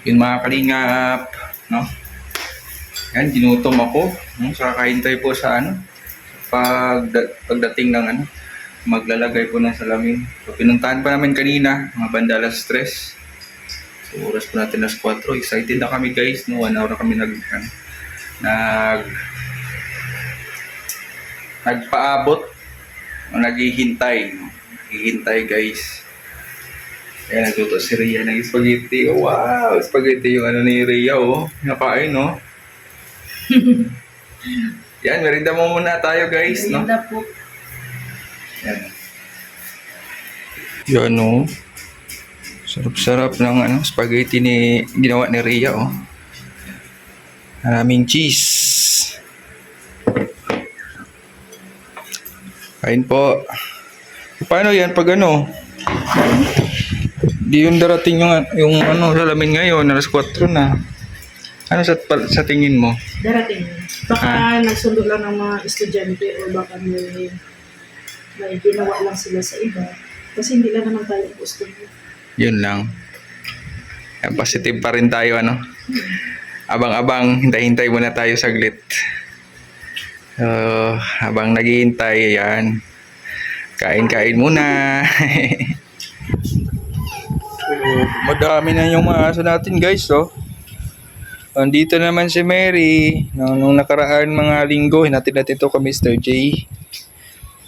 Yun mga kalingap, no? Yan, ginutom ako. No? So, kakahintay po sa pagdating ng maglalagay po ng salamin. So, pinuntahan pa namin kanina, mga banda alas 3. So, oras po natin alas 4. Excited na kami guys, no? 1 hour na kami nagpaabot, naghihintay, no? Naghihintay guys. Kaya nagluto si Rhea ng spaghetti. Oh, wow! Spaghetti yung ni Rhea, oh. Nakain, no? Yan, merinda mo muna tayo, guys, no? Merinda po. Yan. Yan, no? Sarap-sarap ng spaghetti ginawa ni Rhea, oh. Maraming cheese. Kain po. Paano yan pag di yung darating yung salamin ngayon, alas 4 na. Ano sa tingin mo? Darating. Baka nagsundo lang ng mga estudyante o baka may ginawa lang sila sa iba. Kasi hindi lang naman tayo customer. Yun lang. Yan, positive pa rin tayo, Abang-abang, hintay-hintay muna tayo saglit. Habang naghihintay, yan. Kain-kain muna. Madami na yung mga aso natin guys, oh. Andito naman si Mary. Nung nakaraan mga linggo, hinatid natin ito kay Mr. J.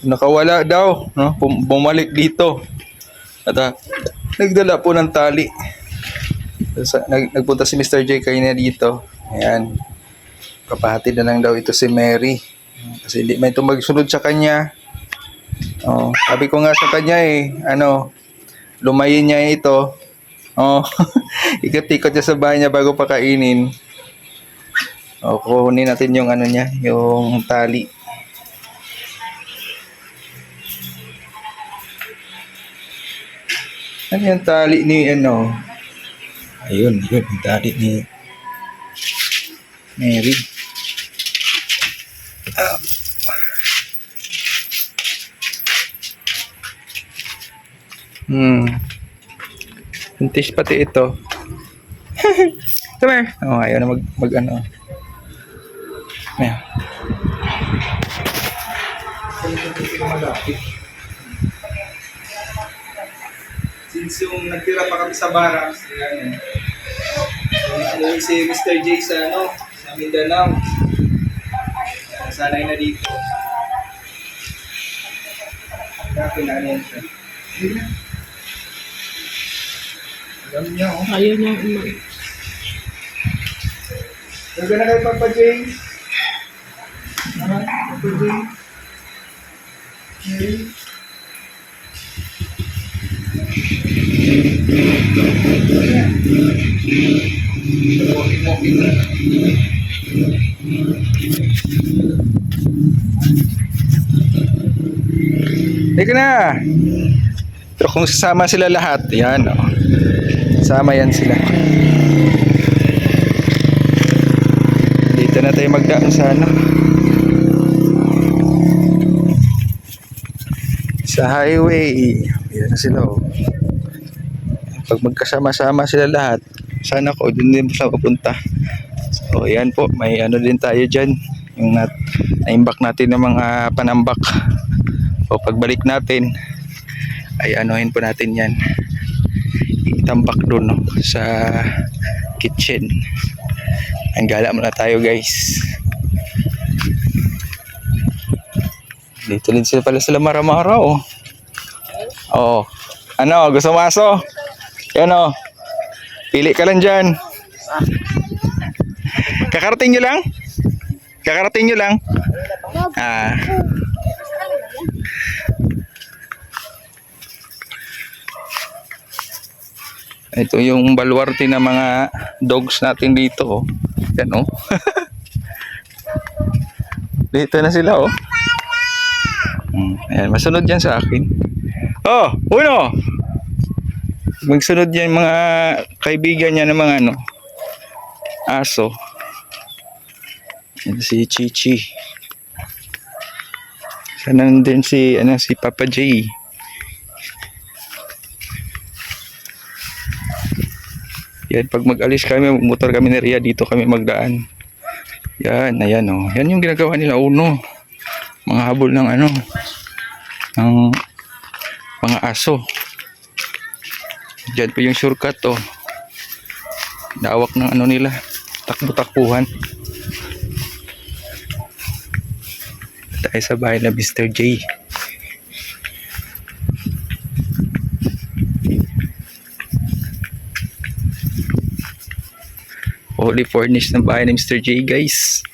Nakawala daw, no? Bumalik dito. At nagdala po ng tali. Nagpunta si Mr. J kayo na dito. Ayan. Kapahatid na lang daw ito si Mary. Kasi hindi may magsunod sa kanya. Oh, sabi ko nga sa kanya lumayin niya ito. Oh, ikot-ikot niya sa bahay niya bago pakainin. Oh, kunin natin yung yung tali. Ano yung tali ni Ayun, yun, yung tali ni Mary. Pintis pati ito. Come here. Oh, ayaw na Ayan. Since yung nagtira pa kami sa barracks, si Mr. J sa Mindanao. Sanay na dito. Kaya pinaanin siya. Alam niya, oh. Ayaw niya umay. Nagka na kayo, Papa James? Papa James? Okay. Walking na. Teka na! Pero kung sasama sila lahat, yan, oh. Sama yan sila. Dito na tayo magdaan sa sa highway. Yan na sila, oh. Pag magkasama-sama sila lahat, sana ko doon din sila pupunta. So yan po, may din tayo dyan, yung naimbak natin ng mga panambak. O pagbalik natin ay anuhin po natin yan, itambak doon, no, sa kitchen. Ang gala muna tayo guys. Dito din sila Maramara, oh. Oh, gusto maso? Yan, oh. Pili ka lang dyan. Kakarating nyo lang? Ito yung baluarte ng mga dogs natin dito, oh. Yan, oh. Dito na sila, oh. Ayan, masunod yan sa akin. Oh, uno! Magsunod yan mga kaibigan niya ng mga aso. Yan si Chichi. Sana din si Papa J. Yan, pag mag-alis kami, motor kami ni Ria, dito kami magdaan. Yan, ayan oh. Yan yung ginagawa nila uno. Mga habol ng ano, ng mga aso. Diyan po yung shortcut oh. Dawak ng ano nila, takbo-takbuhan. Tayo sa bahay na Mr. J. Fully furnished ng bahay ni Mr. J, guys.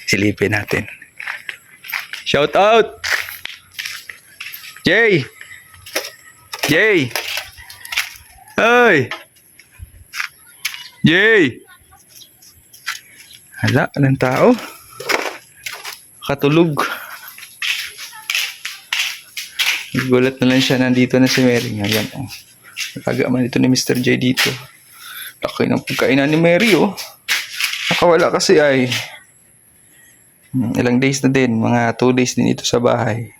Silipin natin. Shout out! Jay! Jay! Hey! Jay! Hala, anong tao? Katulog. Gulat na lang siya, nandito na si Mary. Ayan, oh. Nakaga man ito ni Mr. J dito. Laki ng pagkainan ni Mary, oh. Nakawala kasi ay ilang days na din, mga 2 days din ito sa bahay.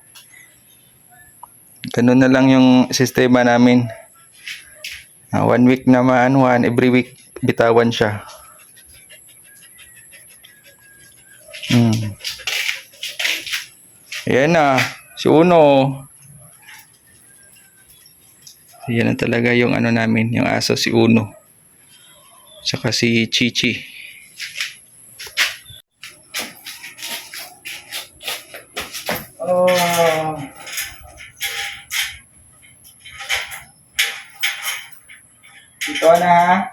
Ganun na lang yung sistema namin. 1 week naman, every week bitawan siya. Ayan na, si Uno. Yan na talaga yung ano namin, yung aso, si Uno. Saka si Chichi. Oh. Ito na.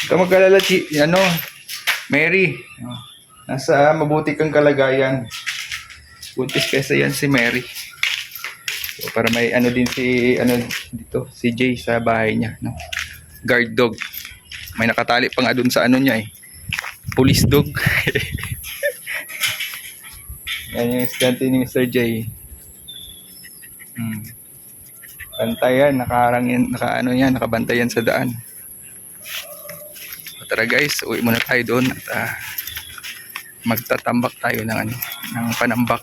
Huwag ka mag-alala, Mary. Nasa mabuti kang kalagayan. Buntis kaysa yan si Mary. So, para may ano din dito, si Jay sa bahay niya. No? Guard dog. May nakatali pa nga dun sa ano niya eh. Police dog. Yan yung estudyante ni Mr. J. Bantayan, nakabantayan sa daan. Tara guys, uwi muna tayo doon at magtatambak tayo ng panambak.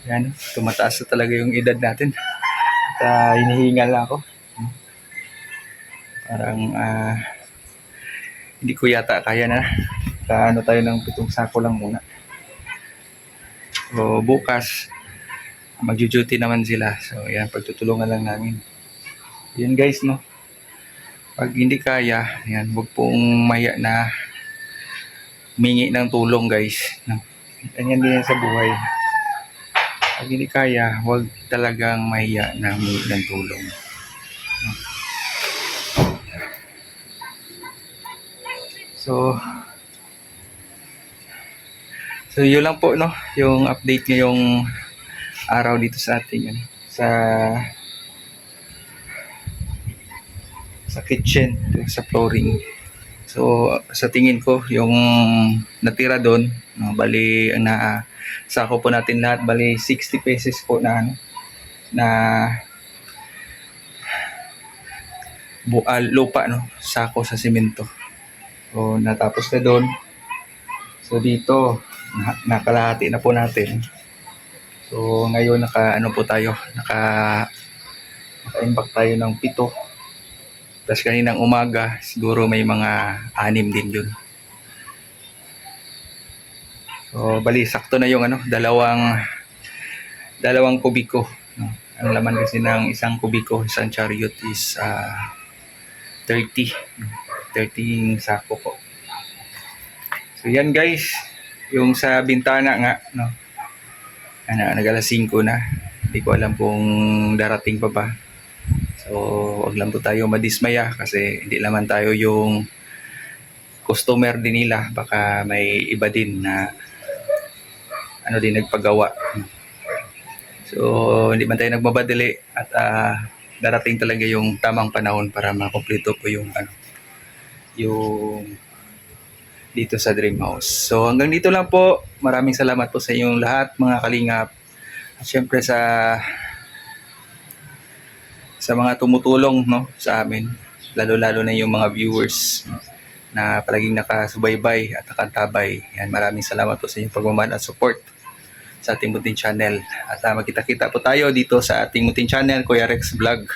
Yan, tumataas na talaga yung edad natin. At hinihingal lang ako. Parang hindi ko yata kaya na. Ano tayo ng 7 sako lang muna. So bukas magjo-duty naman sila. So yan, pagtutulungan lang namin. Yan guys, no. Pag hindi kaya, yan, huwag pong maya na mingi ng tulong guys. No? Ganyan din sa buhay. Pag hindi kaya, huwag talagang mahiya na humingi ng tulong. So yun lang po, no, yung update ngayong araw dito sa ating sa kitchen, sa flooring. So sa tingin ko yung natira doon, no, bali ang sako po natin lahat, bali 60 pesos po na ano, na lupa, no, sako sa simento. So natapos na doon. So dito nakalahati na po natin. So ngayon naka-ano po tayo, naka-impact tayo ng 7. Tapos kaninang umaga siguro may mga 6 din yun. So bali sakto na yung ano, dalawang kubiko, no? Ang laman kasi ng isang kubiko, isang chariot is 30, no? 30 sako po. So yan guys, yung sa bintana nga, no, nag-alas 5 na. Hindi ko alam kung darating pa ba. So wag lang po tayo madismaya kasi hindi naman tayo yung customer din nila. Baka may iba din na ano din nagpagawa. So hindi man tayo nagmabadali at darating talaga yung tamang panahon para makumpleto po yung ano, yung dito sa Dream House. So hanggang dito lang po. Maraming salamat po sa inyong lahat mga kalingap. At syempre sa mga tumutulong, no, sa amin. Lalo-lalo na yung mga viewers, no, na palaging nakasubaybay at nakantabay. Yan, maraming salamat po sa inyong pagmamahal at support sa ating munting channel. At magkita-kita po tayo dito sa ating munting channel, Kuya Rex Vlog.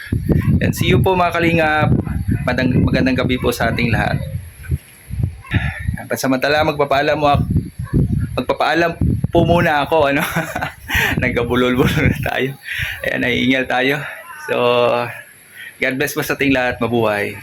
And see you po mga kalingap. Magandang gabi po sa ating lahat. Pansamantala magpapaalam po muna ako, ano. Nagkabulol-bulol na tayo. Ayan, naiingal tayo. So God bless po sa ating lahat. Mabuhay.